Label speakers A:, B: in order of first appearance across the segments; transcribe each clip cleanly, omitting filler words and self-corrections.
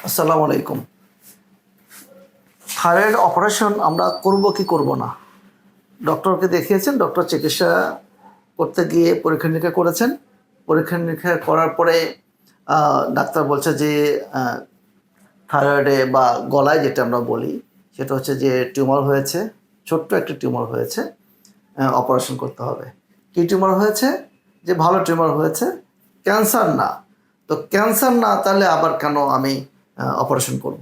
A: আসসালামু আলাইকুম। Thyroid operation আমরা করব কি করব না, ডক্টরকে দেখিয়েছেন, ডক্টর চিকিৎসা করতে গিয়ে পরীক্ষা নিরীক্ষা করেছেন। পরীক্ষা নিরীক্ষা করার পরে ডাক্তার বলছে যে থাইরয়েডে বা গলায় যেটা আমরা বলি সেটা হচ্ছে যে টিউমার হয়েছে, ছোট্ট একটা টিউমার হয়েছে, অপারেশন করতে হবে। কী টিউমার হয়েছে? যে ভালো টিউমার হয়েছে, ক্যান্সার না। তো ক্যান্সার না, তাহলে আবার কেন আমি অপারেশন করব?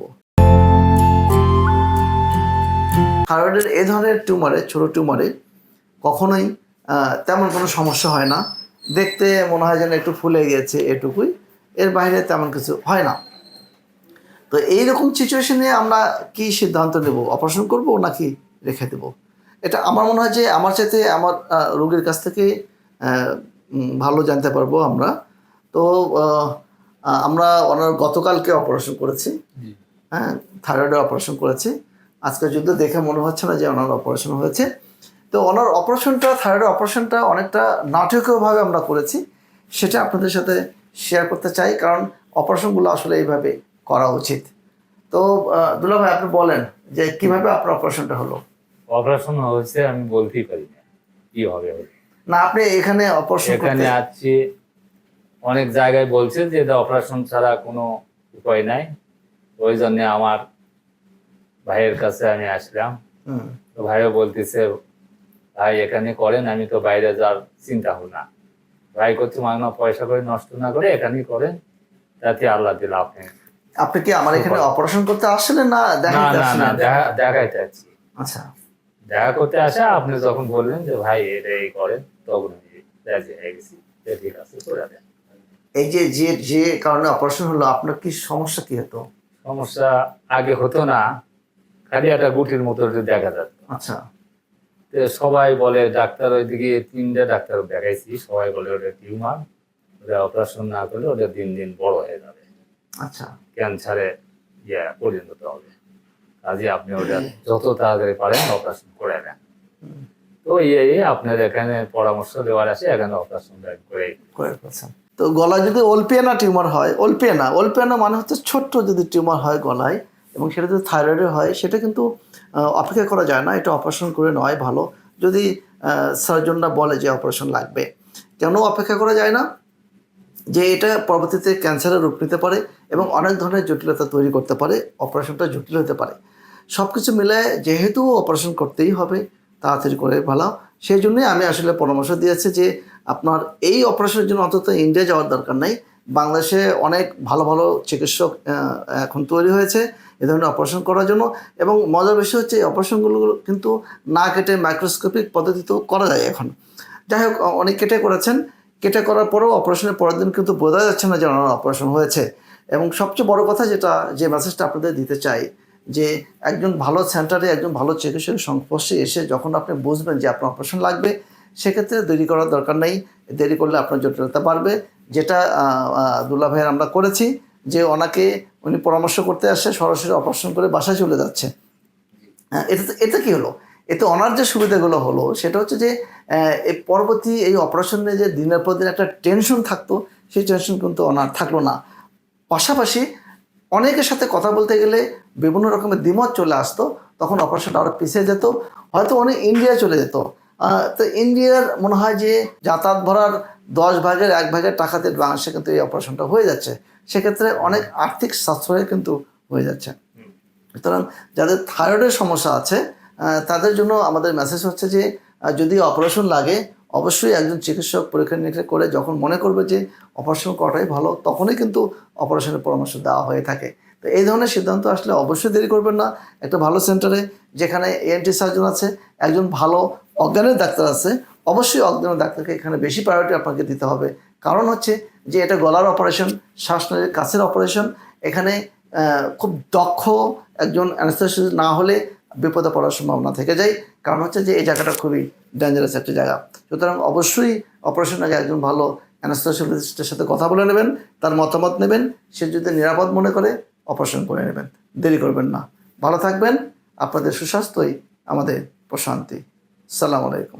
A: থাইরয়েডের এই ধরনের টিউমারে, ছোটো টিউমারে কখনোই তেমন কোনো সমস্যা হয় না। দেখতে মনে হয় যেন একটু ফুলে গিয়েছে, এটুকুই, এর বাইরে তেমন কিছু হয় না। তো এইরকম সিচুয়েশনে আমরা কি সিদ্ধান্ত নেব, অপারেশন করব নাকি রেখে দেব? এটা আমার মনে হয় যে আমার চাইতে আমার রোগীর কাছ থেকে ভালো জানতে পারবো আমরা। তো আমরা ওনার গতকালকে অপারেশন করেছি, হ্যাঁ, থাইরয়েডের অপারেশন করেছি। আজকে যদিও দেখে মনে হচ্ছে না যে ওনার অপারেশন হয়েছে। তো ওনার অপারেশনটা, থাইরয়েড অপারেশনটা অনেকটা নাটকীয়ভাবে আমরা করেছি, সেটা আপনাদের সাথে শেয়ার করতে চাই, কারণ অপারেশনগুলো আসলে এইভাবে করা উচিত। তো দুলা ভাই, আপনি বলেন যে কিভাবে আপনার অপারেশনটা হলো?
B: অপারেশন হয়েছে আমি বলতেই পারি না কি হবে।
A: না, আপনি এখানে অপারেশন
B: এখানে আছি, অনেক জায়গায় বলছে যে অপারেশন ছাড়া কোনো উপায় নাই। ওই জন্য আমার ভাইয়ের কাছে আমি আসলাম। তো ভাইও বলতেছে, ভাই এখানে করেন, আমি তো বাইরে যাওয়ার চিন্তা হল না। ভাই করছে মাগনা পয়সা করে নষ্ট না করে এখানেই করেন, তাতে আল্লাহ দিল।
A: আপনি কি আমার এখানে অপারেশন করতে আসলেন না
B: দেখাইতে আছি?
A: আচ্ছা,
B: দেখা করতে আসা। আপনি যখন বললেন যে ভাই এটা এই করেন, তখন আমি রাজি হয়ে গেছি, ঠিক আছে করে দেন।
A: এই যে যে যে কারণে অপারেশন হলো, আপনার কি সমস্যা কি হতো?
B: সমস্যা আগে হতো না, খালি একটা গুটির মতো দেখা যেত।
A: আচ্ছা,
B: সবাই বলে, ডাক্তার ওইদিকে 3টে ডাক্তার দেখাইছি, সবাই বলে ওটা টিউমার, ওটা অপারেশন না করলে ওটা দিন দিন বড় হয়ে যাবে,
A: আচ্ছা,
B: ক্যান্সারে পরিণত হবে। কাজে আপনি ওটা যত তাড়াতাড়ি পারেন অপারেশন করে নেন। তো আপনার এখানে পরামর্শ দেওয়ার আছে, এখানে অপারেশন করে
A: ফেলছেন। তো গলায় যদি ওলপিয়ানা টিউমার হয়, ওলপিয়ানা মানে হচ্ছে ছোট্ট যদি টিউমার হয় গলায়, এবং সেটা যদি থাইরয়েডে হয়, সেটা কিন্তু অপেক্ষা করা যায় না, এটা অপারেশন করে নেওয়াই ভালো। যদি সার্জনরা বলে যে অপারেশন লাগবে, কেন অপেক্ষা করা যায় না? যে এটা পরবর্তীতে ক্যান্সারের রূপ নিতে পারে এবং অনেক ধরনের জটিলতা তৈরি করতে পারে, অপারেশনটা জটিল হতে পারে। সব কিছু মিলে যেহেতু অপারেশন করতেই হবে, তাড়াতাড়ি করে ভালো। সেই জন্যই আমি আসলে পরামর্শ দিয়েছি যে আপনার এই অপারেশনের জন্য অন্তত ইন্ডিয়া যাওয়ার দরকার নেই। বাংলাদেশে অনেক ভালো ভালো চিকিৎসক এখন তৈরি হয়েছে এ ধরনের অপারেশন করার জন্য। এবং মজার বিষয় হচ্ছে এই অপারেশনগুলো কিন্তু না কেটে মাইক্রোস্কোপিক পদ্ধতিতেও করা যায় এখন। যাই হোক, অনেক কেটে করেছেন, কেটে করার পরেও অপারেশনের পরের দিন কিন্তু বোঝা যাচ্ছে না যে ওনার অপারেশন হয়েছে। এবং সবচেয়ে বড় কথা যেটা, যে মেসেজটা আপনাদের দিতে চাই, যে একজন ভালো সেন্টারে, একজন ভালো চিকিৎসকের সংস্পর্শে এসে যখন আপনি বুঝবেন যে আপনার অপারেশন লাগবে, সেক্ষেত্রে দেরি করার দরকার নেই। দেরি করলে আপনার জটিলতা বাড়বে। যেটা দুলা ভাইয়ের আমরা করেছি, যে ওনাকে উনি পরামর্শ করতে আসছে, সরাসরি অপারেশন করে বাসায় চলে যাচ্ছে। হ্যাঁ, এতে কী হলো? এতে ওনার যে সুবিধাগুলো হলো সেটা হচ্ছে যে এই পরবর্তী এই অপারেশনে যে দিনের পর দিন একটা টেনশন থাকতো, সেই টেনশন কিন্তু ওনার থাকলো না। পাশাপাশি অনেকের সাথে কথা বলতে গেলে বিভিন্ন রকমের দ্বিমত চলে আসতো, তখন অপারেশনটা আরও পিছিয়ে যেত, হয়তো উনি ইন্ডিয়া চলে যেত। তো ইন্ডিয়ার মনে হয় যে যাতায়াত ভরার 10 ভাগের 1 ভাগের টাকাতে বাংলাদেশে কিন্তু এই অপারেশনটা হয়ে যাচ্ছে। সেক্ষেত্রে অনেক আর্থিক সাশ্রয় কিন্তু হয়ে যাচ্ছে। সুতরাং যাদের থাইরয়েডের সমস্যা আছে তাদের জন্য আমাদের মেসেজ হচ্ছে যে যদি অপারেশন লাগে, অবশ্যই একজন চিকিৎসক পরীক্ষা নিরীক্ষা করে যখন মনে করবে যে অপারেশন করাটাই ভালো, তখনই কিন্তু অপারেশনের পরামর্শ দেওয়া হয়ে থাকে। তো এই ধরনের সিদ্ধান্ত আসলে অবশ্যই দেরি করবেন না। একটা ভালো সেন্টারে, যেখানে এএনটি সার্জন আছে, একজন ভালো অজ্ঞানের ডাক্তার আছে, অবশ্যই অজ্ঞানের ডাক্তারকে এখানে বেশি প্রায়োরিটি আপনাকে দিতে হবে। কারণ হচ্ছে যে এটা গলার অপারেশন, শ্বাসনালীর কাছের অপারেশন। এখানে খুব দক্ষ একজন অ্যানেস্থেসিস্ট না হলে বিপদে পড়ার সম্ভাবনা থেকে যায়। কারণ হচ্ছে যে এই জায়গাটা খুবই ডেঞ্জারাস একটা জায়গা। সুতরাং অবশ্যই অপারেশনের আগে একজন ভালো অ্যানেস্থেসিস্টের সাথে কথা বলে নেবেন, তার মতামত নেবেন। সে যদি নিরাপদ মনে করে অপারেশন করে নেবেন, দেরি করবেন না। ভালো থাকবেন। আপনাদের সুস্বাস্থ্যই আমাদের প্রশান্তি। আসসালামু আলাইকুম।